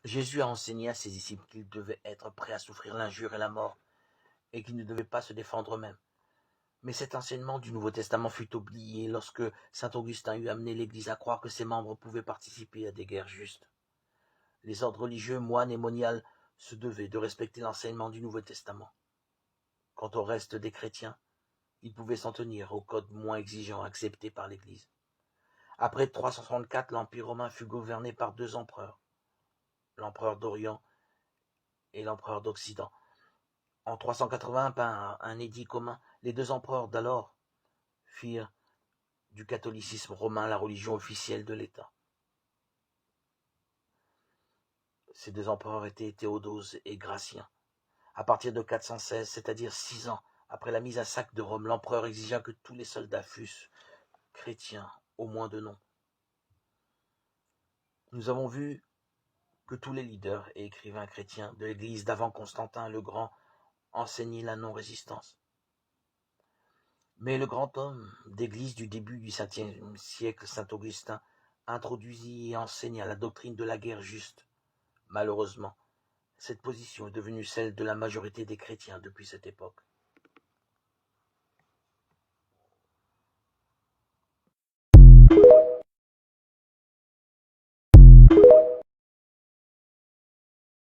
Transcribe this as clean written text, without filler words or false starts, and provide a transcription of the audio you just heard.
Jésus a enseigné à ses disciples qu'ils devaient être prêts à souffrir l'injure et la mort, et qu'ils ne devaient pas se défendre eux-mêmes. Mais cet enseignement du Nouveau Testament fut oublié lorsque saint Augustin eut amené l'Église à croire que ses membres pouvaient participer à des guerres justes. Les ordres religieux, moines et moniales se devaient de respecter l'enseignement du Nouveau Testament. Quant au reste des chrétiens, ils pouvaient s'en tenir aux codes moins exigeants acceptés par l'Église. Après 364, l'Empire romain fut gouverné par deux empereurs, l'empereur d'Orient et l'empereur d'Occident. En 380, par un édit commun, les deux empereurs d'alors firent du catholicisme romain la religion officielle de l'État. Ces deux empereurs étaient Théodose et Gratien. À partir de 416, c'est-à-dire 6 ans après la mise à sac de Rome, l'empereur exigea que tous les soldats fussent chrétiens, au moins de nom. Nous avons vu que tous les leaders et écrivains chrétiens de l'Église d'avant Constantin le Grand enseignaient la non-résistance. Mais le grand homme d'Église du début du 5e siècle, saint Augustin, introduisit et enseigna la doctrine de la guerre juste. Malheureusement, cette position est devenue celle de la majorité des chrétiens depuis cette époque.